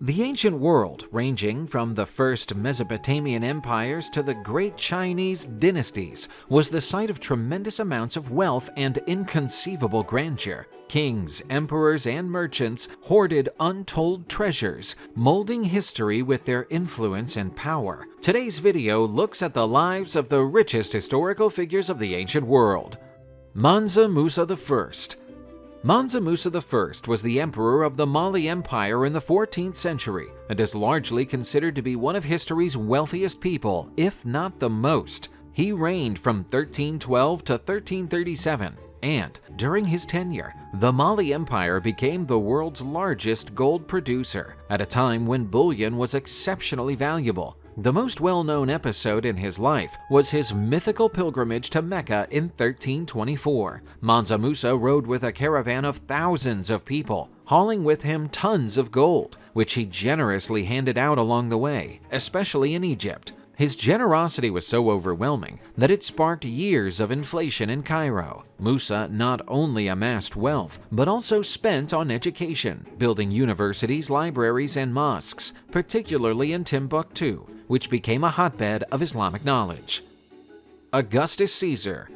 The ancient world, ranging from the first Mesopotamian empires to the great Chinese dynasties, was the site of tremendous amounts of wealth and inconceivable grandeur. Kings, emperors, and merchants hoarded untold treasures, molding history with their influence and power. Today's video looks at the lives of the richest historical figures of the ancient world. Manam Musa I. Manam Musa I was the emperor of the Mali Empire in the 14th century and is largely considered to be one of history's wealthiest people, if not the most. He reigned from 1312 to 1337, and during his tenure, the Mali Empire became the world's largest gold producer at a time when bullion was exceptionally valuable. The most well-known episode in his life was his mythical pilgrimage to Mecca in 1324. Manam Musa rode with a caravan of thousands of people, hauling with him tons of gold, which he generously handed out along the way, especially in Egypt. His generosity was so overwhelming that it sparked years of inflation in Cairo. Musa not only amassed wealth, but also spent on education, building universities, libraries, and mosques, particularly in Timbuktu, which became a hotbed of Islamic knowledge. Augustus Caesar.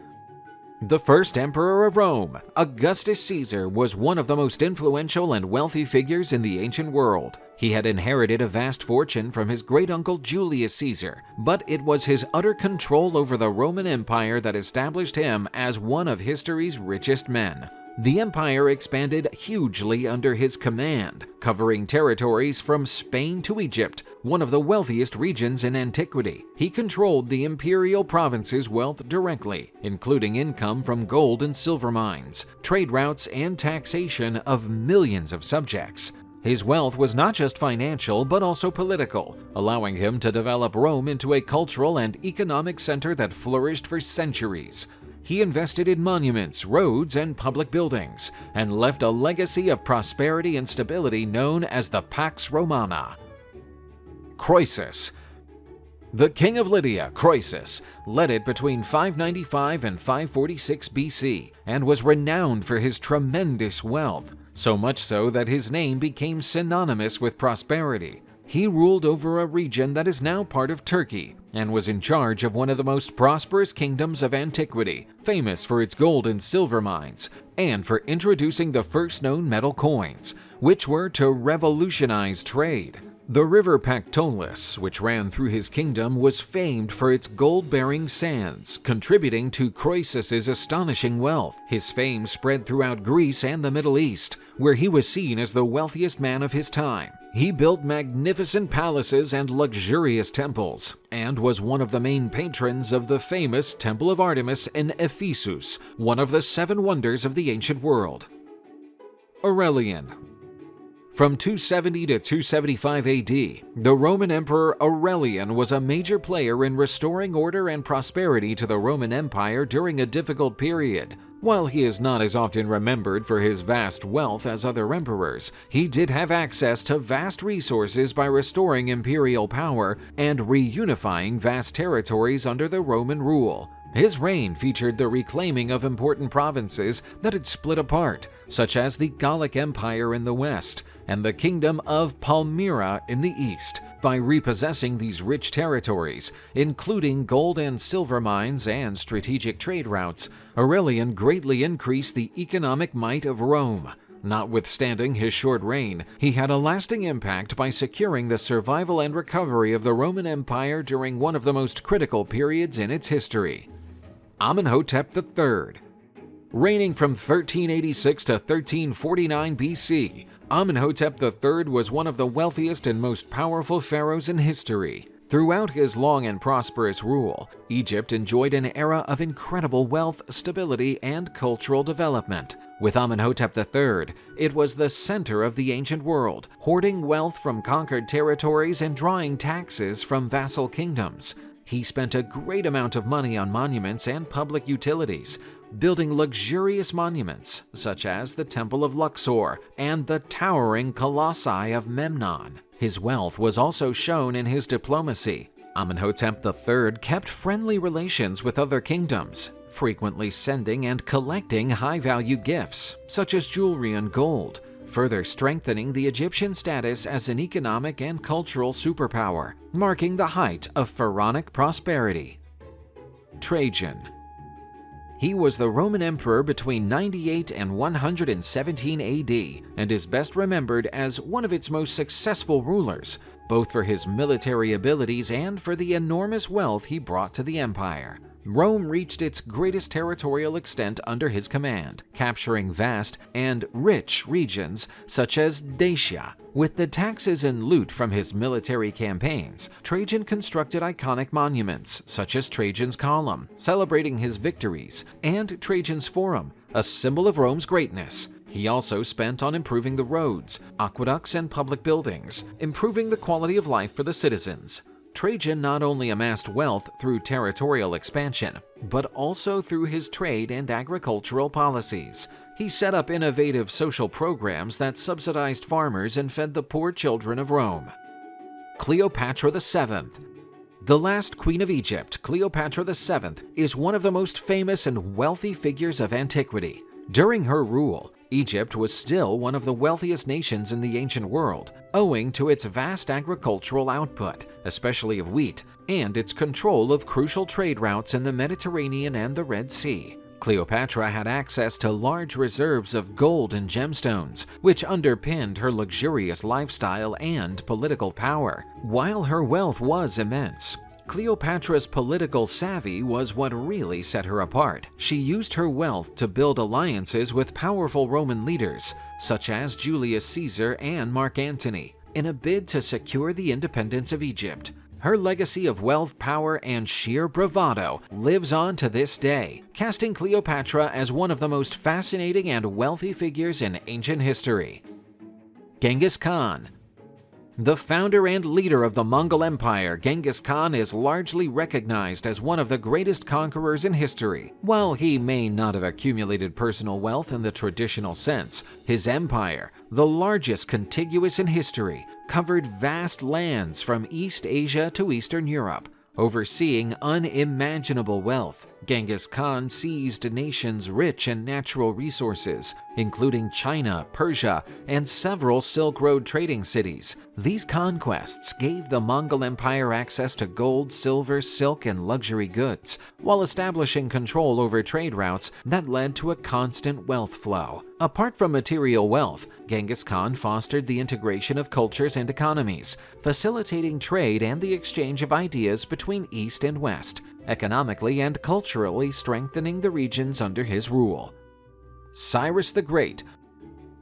The first emperor of Rome, Augustus Caesar was one of the most influential and wealthy figures in the ancient world. He had inherited a vast fortune from his great-uncle Julius Caesar, but it was his utter control over the Roman Empire that established him as one of history's richest men. The empire expanded hugely under his command, covering territories from Spain to Egypt, one of the wealthiest regions in antiquity. He controlled the imperial province's wealth directly, including income from gold and silver mines, trade routes, and taxation of millions of subjects. His wealth was not just financial, but also political, allowing him to develop Rome into a cultural and economic center that flourished for centuries. He invested in monuments, roads, and public buildings, and left a legacy of prosperity and stability known as the Pax Romana. Croesus. The king of Lydia, Croesus, led it between 595 and 546 BC and was renowned for his tremendous wealth, so much so that his name became synonymous with prosperity. He ruled over a region that is now part of Turkey and was in charge of one of the most prosperous kingdoms of antiquity, famous for its gold and silver mines, and for introducing the first known metal coins, which were to revolutionize trade. The river Pactolus, which ran through his kingdom, was famed for its gold-bearing sands, contributing to Croesus's astonishing wealth. His fame spread throughout Greece and the Middle East, where he was seen as the wealthiest man of his time. He built magnificent palaces and luxurious temples, and was one of the main patrons of the famous Temple of Artemis in Ephesus, one of the 7 wonders of the ancient world. Aurelian. From 270 to 275 AD, the Roman Emperor Aurelian was a major player in restoring order and prosperity to the Roman Empire during a difficult period. While he is not as often remembered for his vast wealth as other emperors, he did have access to vast resources by restoring imperial power and reunifying vast territories under the Roman rule. His reign featured the reclaiming of important provinces that had split apart, such as the Gallic Empire in the west and the Kingdom of Palmyra in the east. By repossessing these rich territories, including gold and silver mines and strategic trade routes, Aurelian greatly increased the economic might of Rome. Notwithstanding his short reign, he had a lasting impact by securing the survival and recovery of the Roman Empire during one of the most critical periods in its history. Amenhotep III. Reigning from 1386 to 1349 BC, Amenhotep III was one of the wealthiest and most powerful pharaohs in history. Throughout his long and prosperous rule, Egypt enjoyed an era of incredible wealth, stability, and cultural development. With Amenhotep III, it was the center of the ancient world, hoarding wealth from conquered territories and drawing taxes from vassal kingdoms. He spent a great amount of money on monuments and public utilities, building luxurious monuments such as the Temple of Luxor and the towering Colossi of Memnon. His wealth was also shown in his diplomacy. Amenhotep III kept friendly relations with other kingdoms, frequently sending and collecting high-value gifts such as jewelry and gold. further strengthening the Egyptian status as an economic and cultural superpower, marking the height of pharaonic prosperity. Trajan. He was the Roman emperor between 98 and 117 AD and is best remembered as one of its most successful rulers, both for his military abilities and for the enormous wealth he brought to the empire. Rome reached its greatest territorial extent under his command, capturing vast and rich regions such as Dacia. With the taxes and loot from his military campaigns, Trajan constructed iconic monuments such as Trajan's Column, celebrating his victories, and Trajan's Forum, a symbol of Rome's greatness. He also spent on improving the roads, aqueducts, and public buildings, improving the quality of life for the citizens. Trajan not only amassed wealth through territorial expansion, but also through his trade and agricultural policies. He set up innovative social programs that subsidized farmers and fed the poor children of Rome. Cleopatra VII. The last queen of Egypt, Cleopatra VII, is one of the most famous and wealthy figures of antiquity. During her rule, Egypt was still one of the wealthiest nations in the ancient world, owing to its vast agricultural output, especially of wheat, and its control of crucial trade routes in the Mediterranean and the Red Sea. Cleopatra had access to large reserves of gold and gemstones, which underpinned her luxurious lifestyle and political power. While her wealth was immense, Cleopatra's political savvy was what really set her apart. She used her wealth to build alliances with powerful Roman leaders, such as Julius Caesar and Mark Antony, in a bid to secure the independence of Egypt. Her legacy of wealth, power, and sheer bravado lives on to this day, casting Cleopatra as one of the most fascinating and wealthy figures in ancient history. Genghis Khan. The founder and leader of the Mongol Empire, Genghis Khan is largely recognized as one of the greatest conquerors in history. While he may not have accumulated personal wealth in the traditional sense, his empire, the largest contiguous in history, covered vast lands from East Asia to Eastern Europe, overseeing unimaginable wealth. Genghis Khan seized nations rich in natural resources, including China, Persia, and several Silk Road trading cities. These conquests gave the Mongol Empire access to gold, silver, silk, and luxury goods, while establishing control over trade routes that led to a constant wealth flow. Apart from material wealth, Genghis Khan fostered the integration of cultures and economies, facilitating trade and the exchange of ideas between East and West, economically and culturally strengthening the regions under his rule. Cyrus the Great.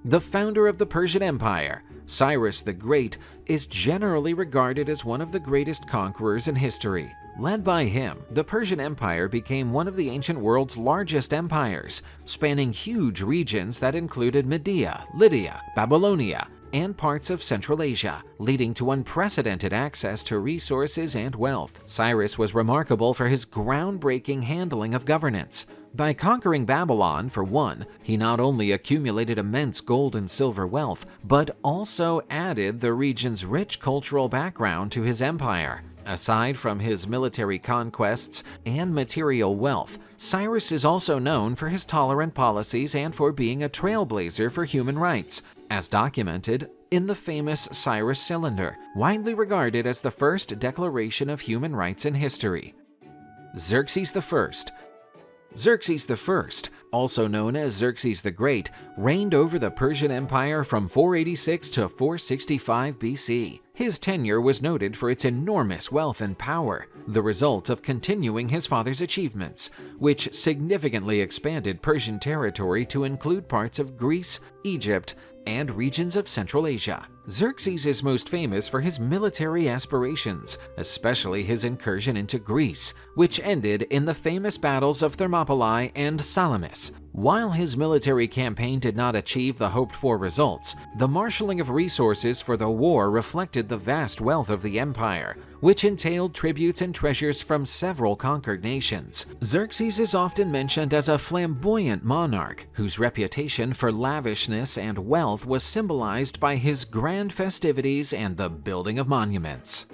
The founder of the Persian Empire, Cyrus the Great is generally regarded as one of the greatest conquerors in history. Led by him, the Persian Empire became one of the ancient world's largest empires, spanning huge regions that included Media, Lydia, Babylonia, and parts of Central Asia, leading to unprecedented access to resources and wealth. Cyrus was remarkable for his groundbreaking handling of governance. By conquering Babylon, for one, he not only accumulated immense gold and silver wealth, but also added the region's rich cultural background to his empire. Aside from his military conquests and material wealth, Cyrus is also known for his tolerant policies and for being a trailblazer for human rights, as documented in the famous Cyrus Cylinder, widely regarded as the first declaration of human rights in history. Xerxes the First. Xerxes the First, also known as Xerxes the Great, reigned over the Persian Empire from 486 to 465 BC. His tenure was noted for its enormous wealth and power, the result of continuing his father's achievements, which significantly expanded Persian territory to include parts of Greece, Egypt, and regions of Central Asia. Xerxes is most famous for his military aspirations, especially his incursion into Greece, which ended in the famous battles of Thermopylae and Salamis. While his military campaign did not achieve the hoped-for results, the marshaling of resources for the war reflected the vast wealth of the empire, which entailed tributes and treasures from several conquered nations. Xerxes is often mentioned as a flamboyant monarch, whose reputation for lavishness and wealth was symbolized by his grand festivities and the building of monuments.